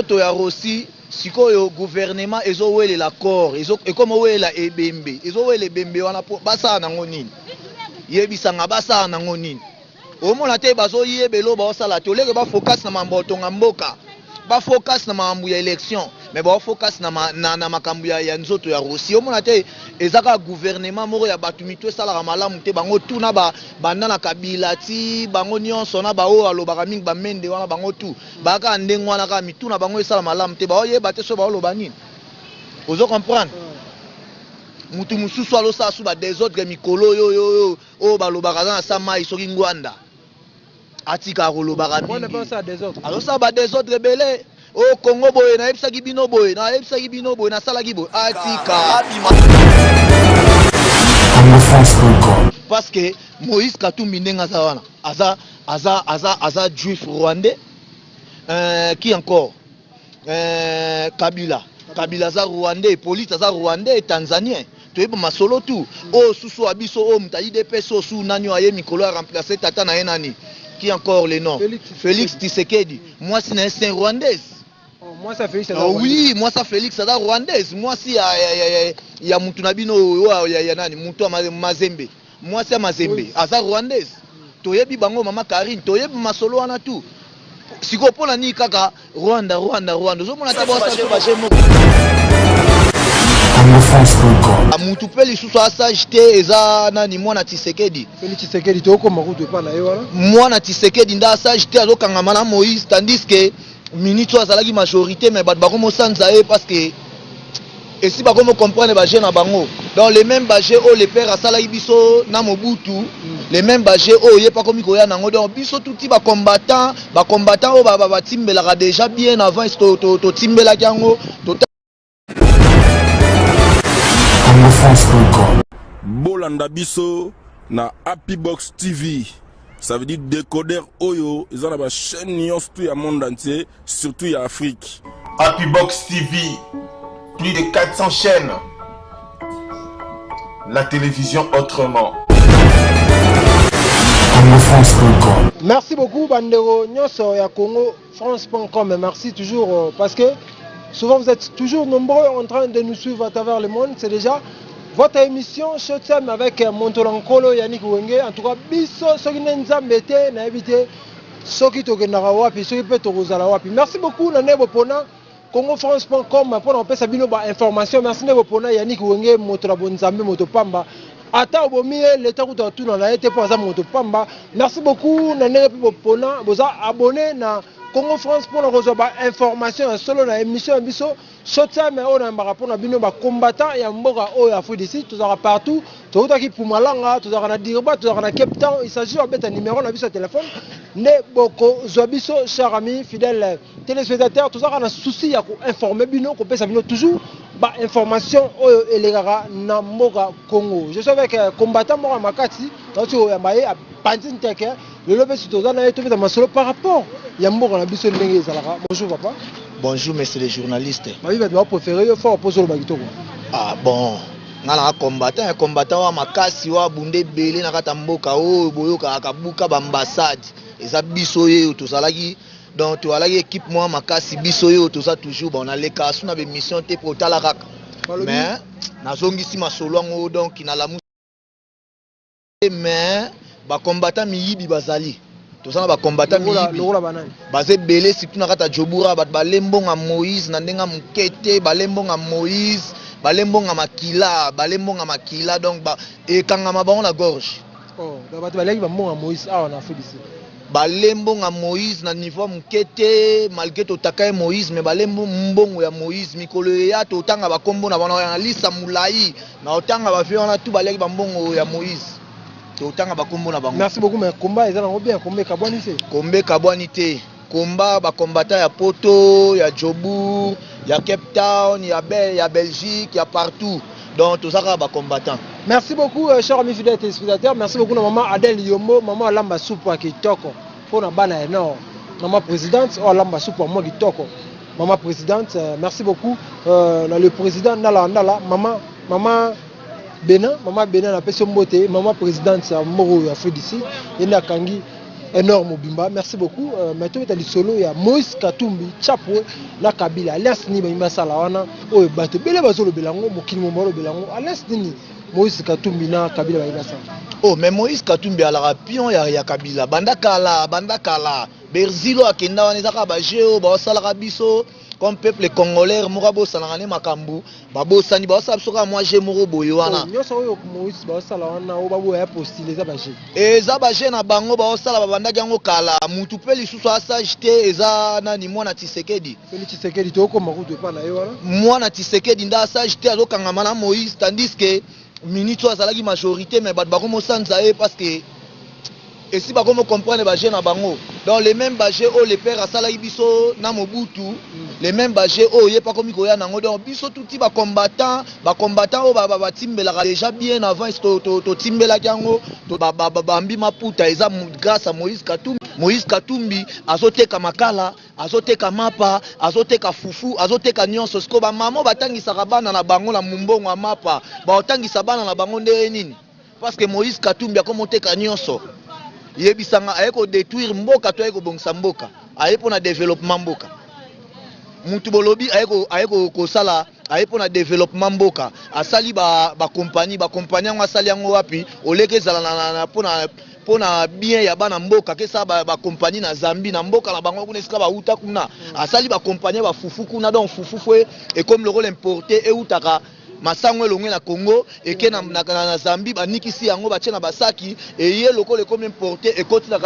to ya Rossi sikoyo gouvernement ezowele l'accord ekomowela ebembe ezowele ebembe wana po basa nango nini yebisanga basa nango nini omona te bazoyebelo baosala te oleke ba focus na mamboto nga mboka ba focus na mambu ya election mais ba focus na makambu ya nzoto ya Rossi omona te ezaka gouvernement moko ya batu mitu esala malamu te bango tuna banda na Kabila ti bango nyonso na ba o alobaka mingi ba mende wana bango tu baka ndengo wana ka mitu na bango esala malamu te ba oyeba te so ba oloba nini ozo comprendre mutu mususu alosa su ba désordre mikolo yo o balobaka na sa mai soki ngwanda atika kolobaka mingi alosa ba désordre belé o Congo boye na ebisaki bino boye na salaki boye atika parce que Moïse Katumbi ndenga za wana aza juif rwandais qui encore Kabila za rwandais police za rwandais tanzanien toyeba masolo tu o susu abiso o mutayi de peso su nanyo aye mikolo a remplacer tata na yenani qui encore le nom Félix Tshisekedi moi c'est un saint rwandaise. Moi ça Félix oui, moi ça Félix ça rwandaise. Moi si ya mutu na bino ya nani mutu Mazembe. Moi c'est Mazembe, aza rwandaise. Toyebi bango mama Karine, toyebi masolo wana tu. Siko pona ni kaka Rwanda. Zo mona te bosa so bajemo. Mutu peli susu asage te eza nani mwana Tshisekedi. Félix Tshisekedi to ko makutu pa na yo wana. Mwana Tshisekedi nda asage te azokanga mana Moïse tandis que Minito azalaki majorité mais bat bakomo sanza parce que et si bakomo comprendre ba jeune na bango donc les mêmes bagé o les pères asalaki biso na Mobutu les mêmes bagé o ye pas komi koya nango donc biso touti ba combattant o ba timbelaka déjà bien avant to timbela yango to bolanda biso na Happy Box TV. Ça veut dire décodeur Oyo, ils ont la chaîne nyonso tout le monde entier, surtout en Afrique. Happy Box TV, plus de 400 chaînes. La télévision autrement. Merci beaucoup Bandero nyonso ya Congo France.com. Merci toujours parce que souvent vous êtes toujours nombreux en train de nous suivre à travers le monde. C'est déjà votre émission Showtime avec Montolankolo Yannick Wenge. En tout cas, biso soki nzambe te na ebité soki tokendaka wapi soki pe tokozala wapi. Merci beaucoup na nebo pona congofrance.com pour on peut sabino ba information. Merci nebo pona Yannick Wenge motola bonzambe motopamba. Ata obomi l'état ko tuna na été pour ça motopamba. Merci beaucoup na nebo pona boza abonné na Congo France pour recevoir information solo na émission biso Showtime on a rapport na bino ba combattant ya mboka o ya Afrique d'ici tout ça partout tout qui pour Malanga tout ça na Dirba tout ça na Cape Town. Il s'agit en fait un numéro na biso téléphone ne boko zobiso cher ami fidèle téléspectateur tout ça na souci ya ko informer bino ko pesa bino toujours ba information o elegara na mboka Congo. Je suis avec combattant moko makati donc ya maye a Pantine Teke le lobby sur tout ça na tout masolo par rapport ya mboka na biso ndenge ezalaka. Bonjour papa. Bonjour messieurs les journalistes. Ma vie va préférer il faut poser le bagito. Ah bon, ngala combattant wa makasi wa bunde belé na kata mboka o boyoka akabuka ba ambassade. Eza biso ye to salaki donc to alaki équipe moi makasi biso ye to ça toujours bon na leka sou na be mission te pour tala kaka. Mais nazongisi masolo ngo donc na la mais ba combattant miyibi bazali. Tout ça ba combattant miyibi bazé belé surtout na kata Jobura bat balembonga Moïse na ndenga mukete balembonga Moïse balembonga makila donc ba e kangama ba on la gorge oh ba baleki ba mbonga Moïse ah on a fait ici balembonga Moïse na niveau mukete malgré to takaye Moïse mais balembo mbongo ya Moïse mikolo ya to tanga ba kombo na bana na lisa mulai na otanga ba fi on a tout baleki ba mbongo ya Moïse. Merci beaucoup, mais combat ils ont bien combat Kabwanité. Combat ba combattant ya Poto, ya Jobour, ya Cape Town, ya Belgique, ya partout. Donc tout ça ba combattant. Merci beaucoup cher ami fidèle téléspectateur. Merci beaucoup maman Adèle Yombo, maman Lamba Soupa Kitoko. Pour na bana énorme. Maman présidente, oh Lamba Soupa moi Kitoko. Maman présidente, merci beaucoup le président Nala maman Maman Benin a fait son beauté, maman présidente à Moro Afrique d'ici, il a kangi énorme Bimba. Merci beaucoup. Maintenant, tu as dit solo, il y a Moïse Katumbi, Chapo, la Kabila, Alliance Ni Bimba Salawana, Oye Bate, Bele Bazolo Belango, Mokili Momoro Belango, Alliance Ni Moïse Katumbi, na Kabila Bimba Salawana. Oh, mais Moïse Katumbi à la rapion, il y a Kabila. Bandakala, Berzilo Akenda, Wanezaka Bajeo, Basala Rabiso. Comme peuple congolais, Mourabo Sanangane Makambu, Babo Sani, Basa Soka, moi j'ai Mouro Boyoana. Moïse Basalawana, Obabo a postulé Zabaché. Et Zabaché na Bango, Basala Banda Gango Kala, Moutoupé, les sous-sois s'acheter, Eza Nani, moi na Tisekedi. Félix Tisekedi, tu as comme route de Panayoana. Moi na Tisekedi, Nda s'acheter à Lokangamana Moïse, tandis que Minito a la majorité, mais Badbagomo Sanzae parce que. Et si vous comprenez les bajets na bango, dans les mêmes bajets où les pères à Salaïbiso na Mobutu, les mêmes bajets où il n'y a pas comme Ikoya nango, donc biso tout type combattant au baba timbela déjà bien avant to timbela kango, to bambi maputa eza grâce à Moïse Katumbi. Moïse Katumbi azoteka makala, azoteka mapa, azoteka fufu, azoteka nyonso sko ba mamo batangisa bana na bango na mumbongo mapa, ba otangisa bana na bango ndere nini? Parce que Moïse Katumbi a komoteka nyonso. Yebisanga ayeko détruire mboka to ayeko bongisa mboka ayepo na développement mboka mutu bolobi ayeko kosala ayepo na développement mboka asali ba compagnie yango asali yango wapi oleke zala na pona bien ya bana mboka kesa ba compagnie na Zambie na mboka na bango kuna esika ba uta kuna asali ba compagnie ba fufu kuna donc fufu fwe et comme le rôle importé et utaka masango elongwe na Congo eke na Zambie banikisi yango batie na basaki eye lokole comme importé ekoti na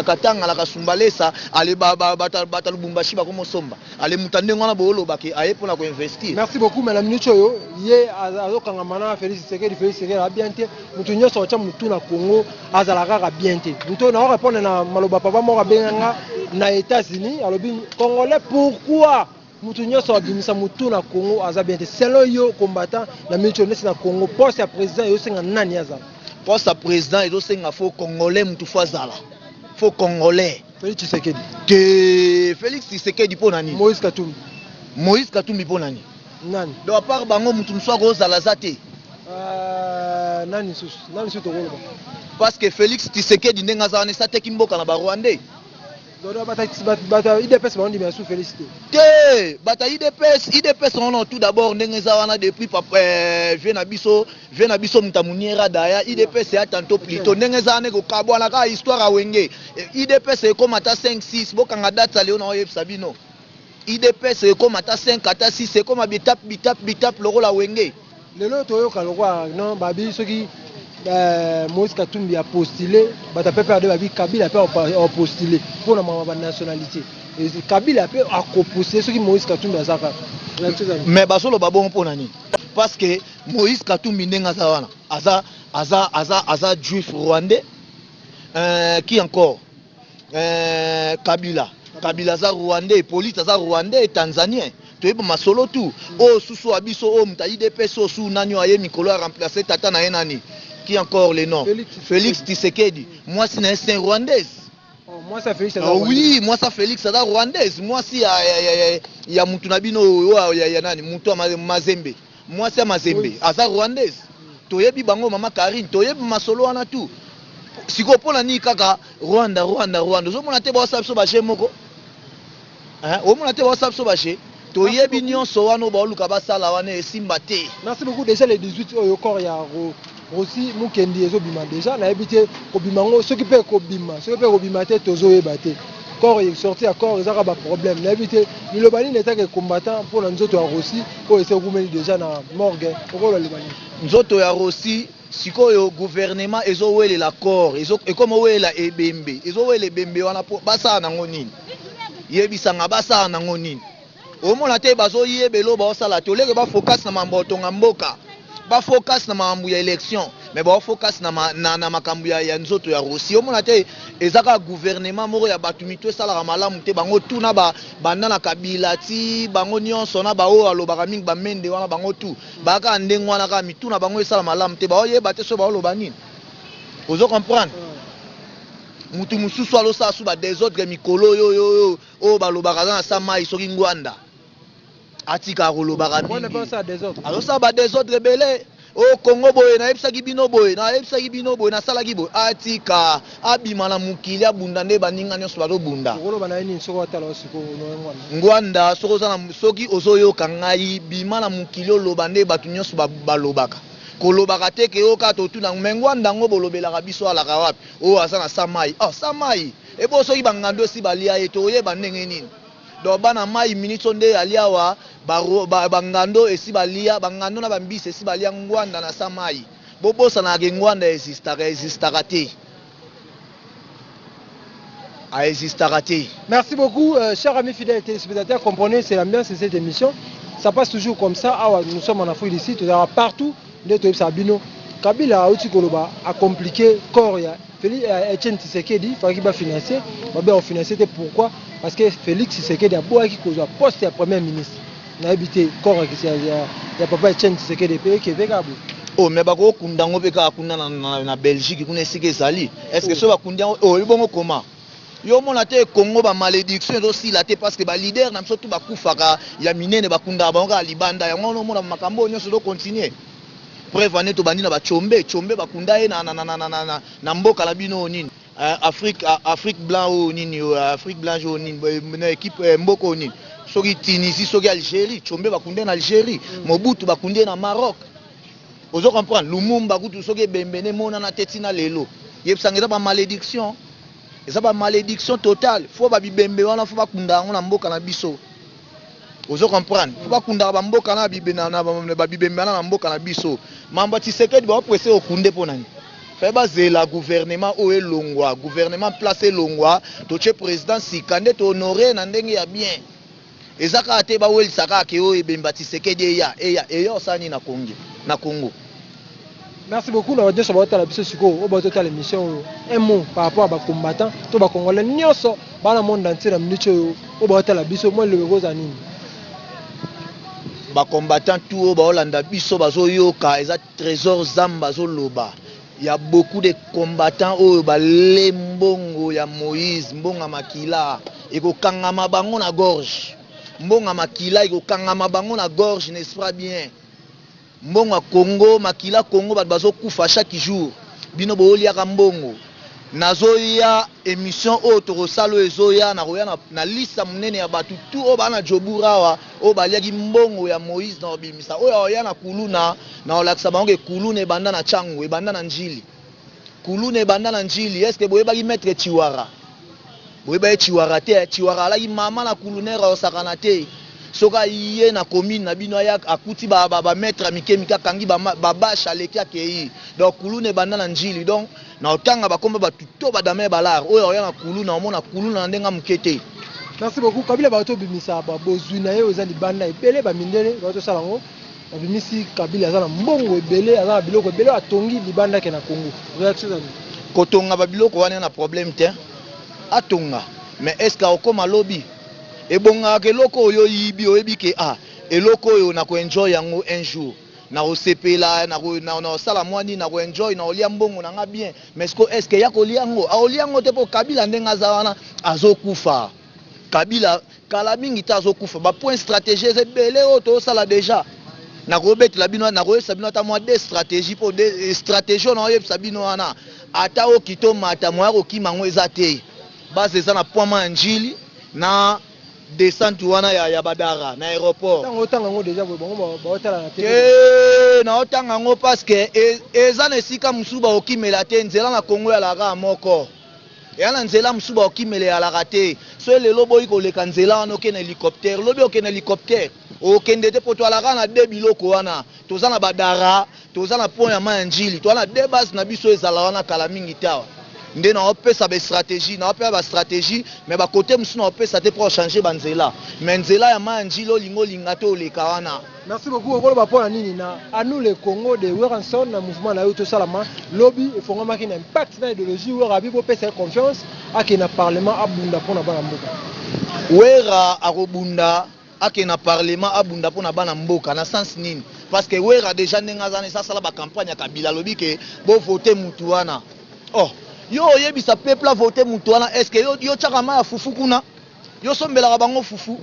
Katanga na Kasumbalesa ale bata Lubumbashi bakomo somba ale mutande ngwana boolo bake aye pona ko investir. Merci beaucoup madame Nicho yo ye azokanga mana Félix Tshisekedi a bien te mutu nyonso acha mutu na Congo azalaka ka bien te mutu na répondre na maloba papa moko benga na États-Unis alobi Congolais pourquoi mutu nyonso abimisa mutu na Congo aza bien te selon yo combattant na Nicho nesi na Congo poste ya président yo senga nani azala poste ya président yo senga fo Congolais mutu fo azala fo Congolais Félix Tshisekedi que Félix Tshisekedi po nani Moïse Katumbi po nani nani do à part bango mutu mswa ko zala zate nani susu to koloba parce que Félix Tshisekedi ndenga za ne sateki mboka na ba Rwandais dodo bata IDPS bandi bien sous félicité te bata IDPS on tout d'abord ndenga za wana depuis papa vient na biso mutamuniera daya IDPS ya tantôt plutôt ndenga za ne ko kabwana ka histoire a wenge IDPS e comme ata 5 6 bokanga date sa leo na oyeb sabino IDPS e comme ata 5 ata 6 c'est comme bitap loro la wenge lelo toyoka lokwa non babi soki Moïse Katumbi a postulé bata pepe de babi Kabila a postulé pour la nationalité et Kabila a postulé soki Moïse Katumbi azaka mais basolo babon pour nani parce que Moïse Katumbi ndenga za wana aza juif rwandais qui encore Kabila za rwandais police za rwandais et tanzanien toyeba masolo tout o susu abiso o muta IDPS o su nani aye mikolo a remplacer tata na yenani qui encore les noms Félix Tshisekedi moi c'est un rwandaise moi ça Félix oui moi ça Félix ça rwandaise moi si ya mutu na bino ya nani mutu Mazembe moi c'est Mazembe aza rwandaise toyebi bango mama Karine toyebi masolo wana tout siko pona ni kaka Rwanda zo mona te ba sabso ba moko o mona te ba sabso ba toyebi nyonso wana ba luka basala wana esimba te. Merci beaucoup déjà les 18 au corps ya aussi mukendi ezobima déjà na ebité kobimango ceux qui peut kobima te tozo ebate corps est sorti à corps ezaka ba problème na ebité lilobani n'était que combattant pour la nzoto ya Rossi ko ese kumeli déjà na morgue ko le libani nzoto ya Rossi sikoyo gouvernement ezowele la corps ekoma wela ebembe ezowele bembe wana basa nango nini yebisanga basa nango nini omona te bazoyebelo baosala te oleke bafocus na mamboto nga mboka bafocus na mambu ya élection mais bafocus na makambu ya nzoto ya Rossi omona te ezaka gouvernement moko ya batu mitu esalaka malamu te bango tuna banda na Kabila ti bango nyonso na bao alobaka mingi bamende wana bango tu baka ndenge wana ka mitu na bango esala malamu te baoyeba te so baoloba nini ozo comprendre mutu mususu alosala su ba désordre mikolo yo o balobaka na sa mai soki ngwanda atika kolobaka mingi alosala ba désordre belé o Congo boye na ebisaki bino boye na ebisaki bino boye na salaki boye atika abima na mukili abunda nde baninga nyonso bazobunda ngwanda soki ozoyoka ngai bima na mukili oloba nde bato nyonso balobaka kolobaka te ke yoka totuna ngwanda ngo bolobelaka biso alaka wapi o asa na samai samai ebo soki bangando esi balia ye toyeba ndenge nini do bana mai minitso nde aliawa bangando esi balia bangando na bambisi esi balia ngwanda na samai bobosa na ngwanda existaka te existaka te. Merci beaucoup chers amis fidèles téléspectateurs, comprenez c'est l'ambiance de cette émission, ça passe toujours comme ça. Nous sommes en Afrique d'ici, tu auras partout de tout Sabino Kabila auti koloba a compliqué corps ya Félix Etienne Tshisekedi faki ba financer ba financer pourquoi parce que Félix Tshisekedi a boa ki kozwa poste ya premier ministre na habité corps ya papa Etienne Tshisekedi pe ke vekabo oh mais bako kundango pe ka kunda na Belgique kuna esike ezali est-ce que so ba kundango oh bongo comment yo mona te Congo ba malédiction aussi la te parce que ba leader na mso tu ba kufaka ya minene ba kunda ba nga libanda ya ngono mona makambo nyonso do continuer preuve ane to bandina ba chombe bakunda ye na mboka la bino nini Afrique blanc o nini Afrique blanche o nini na équipe mboko nini soki Tunisie soki Algérie chombe bakunde na Algérie Mobutu bakunde na Maroc ozo comprendre Lumumba kutu soki bembene mona na tetina lelo yebsangeza ba malédiction eza ba malédiction totale faut ba bibembe wana faut bakunda ngo na mboka na biso ozo comprendre faut bakunda ba mboka na bibena na ba bibembe na mboka na biso mamba Tshisekedi ba pressé okunde ponani fait baser gouvernement o elongwa gouvernement placé longwa to che président sikande to honorer na ndenge ya bien ezaka te ba wel saka ke o ebemba Tshisekedi eya sani na Congo. Merci beaucoup na audience ba biso siko o ba total émission un mot par rapport à ba combattant to ba congolais nyonso ba na monde entier na minute o ba total biso moi le goza nini ba combattant tout ba Holanda biso bazo yoka eza trésor zamba zo loba. Il y a beaucoup de combattants au Mbongo ya Moïse, Mbonga Makila, et ko kangama bango na gorge. Mbonga Makila et ko kangama bango na gorge, n'est-ce pas bien? Mbonga Congo, Makila Congo bazo kufa chaque jour. Bino bolia Mbongo. Nazoya émission autre salo ezoya na roya na lista munene ya batu tout o bana joburawa o baliaki Mbongo ya Moïse na obimisa o ya na kuluna na olakisa bango ke kuluna ebanda na changu ebanda na njili kuluna ebanda na njili est-ce que boyebaki maître Chiwara boyeba Chiwara te Chiwara alaki mama na kulunera osakana te soka iye na commune na bino ya akuti ba maître mikemika kangi ba basha leki akei donc kuluna ebanda na njili donc na otanga bakomba batuto badame balar oyo ya na kuluna omona kuluna ndenga mukete. Merci beaucoup Kabila bato bimisa ba bozwi na ye oza libanda ebele ba mindele bato salango ba bimisi Kabila azana mbongo ebele azana biloko ebele atongi libanda ke na Congo réaction za kotonga ba biloko wana na problème te atonga mais est-ce que okoma lobby ebonga ke loko oyo yibi oyebi ke eloko oyo na ko enjoy yango un jour na osepela na sala mwani na ko enjoy na olia mbongo na nga bien mais est-ce que yako liango oliango te po Kabila ndenga za wana azokufa Kabila kala mingi ta azokufa ba point stratégie ebele o to sala déjà na ko betela bino na ko sabino ta mwa des stratégie pour des stratégies na yeb sabino wana ata o kito mata mwa ko kimango ezate base eza na point ma njili na descente wana ya badara na aéroport otanga ngo déjà bongo ba otala na télé na otanga ngo parce que eza na sika musuba okimela te nzela na Congo ya la moko ya na nzela musuba okimela ya la raté so lelo boyi ko leka nzela wana okena hélicoptère lobi okena hélicoptère okende te poto ala na de biloko wana toza na badara toza na pont ya manjili to na de base na biso ezala wana kala mingi tawa nde na opesa ba stratégie na opesa ba stratégie mais ba côté musu na opesa te pour changer banzela mais nzela ya manjilo lingo lingato leka wana. Merci beaucoup okolo ba pona nini na anu le Congo de Weranson na mouvement na yoto salama lobby e fonga maki na impact na idéologie wera bibo pesa confiance ake na parlement abunda pona bana mboka wera akobunda ake na parlement abunda pona bana mboka na sens nini parce que wera déjà ndenga zane ça sala ba campagne ya Kabila lobby ke bo voter mutu wana yo yebisa peuple a voter mutu wana est-ce que yo tchaka ma fufu kuna yo sombela bango fufu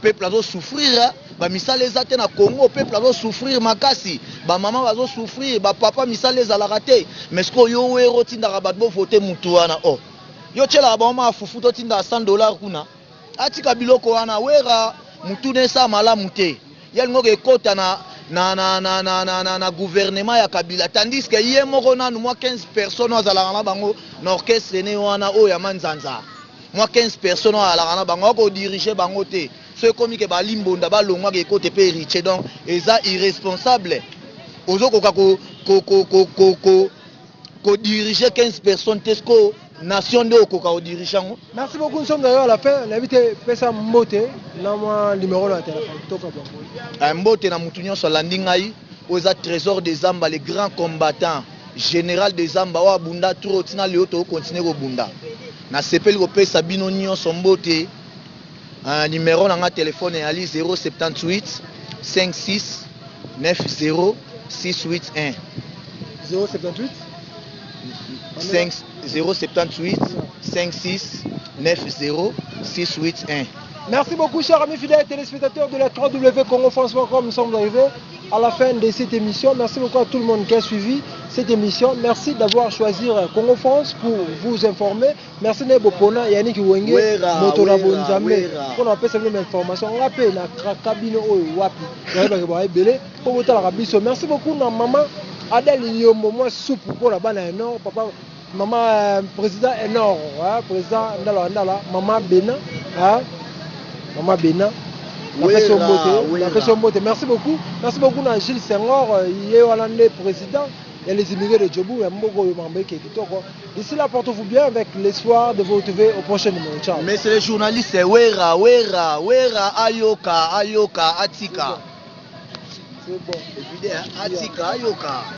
peuple azo souffrir bamisala eza te na Congo, peuple azo souffrir makasi, bamama bazo souffrir, bapapa misala ezalaka te. Mais siko yo wero tindaka bato bovote mutu wana o yo tshela bamama afufu totinda $100 kuna atika biloko wana wera mutu nesa malamu te yalingo ekota na gouvernement ya Kabila, tandis que ye moko nanu mwa 15 personnes azalaka na bango na orchestre ne wana o ya manzanza, mwa 15 personnes azalaka na bango ko diriger bango te. Ce comme que balimbonda balongwa ke kote pe riche, donc eza irresponsable ozo koka ko diriger 15 personnes tesco nation de okoka o dirigeant. Merci beaucoup, nous sommes d'ailleurs à la fin. L'invité Pesa Mbote na moi numéro de téléphone toka bon. Mbote na mutu nyonso landi ngai oza trésor des Zamba, les grands combattants, général des Zamba wa bunda tro tina leo to continuer ko bunda. Na sepeli ko pesa bino nyonso Mbote. Numéro na téléphone est ali 078 56 90 681 078 078 56 90 681. Merci beaucoup, chers amis fidèles téléspectateurs de la www.congofrance.com. Nous sommes arrivés à la fin de cette émission. Merci beaucoup à tout le monde qui a suivi cette émission. Merci d'avoir choisi Congo France pour vous informer. Merci Nebopona, Yannick Wenge, Motola Bonzame. Pour nous appeler cette même information, on rappelle la cabine Wapi. Merci beaucoup, maman Adèle Yombo, moi soupe pour la banane énorme, papa, maman président énorme, président Ndala, maman Bena, maman Bena. Merci beaucoup. Merci beaucoup à Gilles Senghor, il est hollandais président. Et les immigrés de Djobou et Mbogo Yomambe qui est tout. D'ici là, portez-vous bien avec l'espoir de vous retrouver au prochain numéro. Ciao. Mais c'est les journalistes, Wera, Ayoka, Atika. C'est bon. Atika, Ayoka.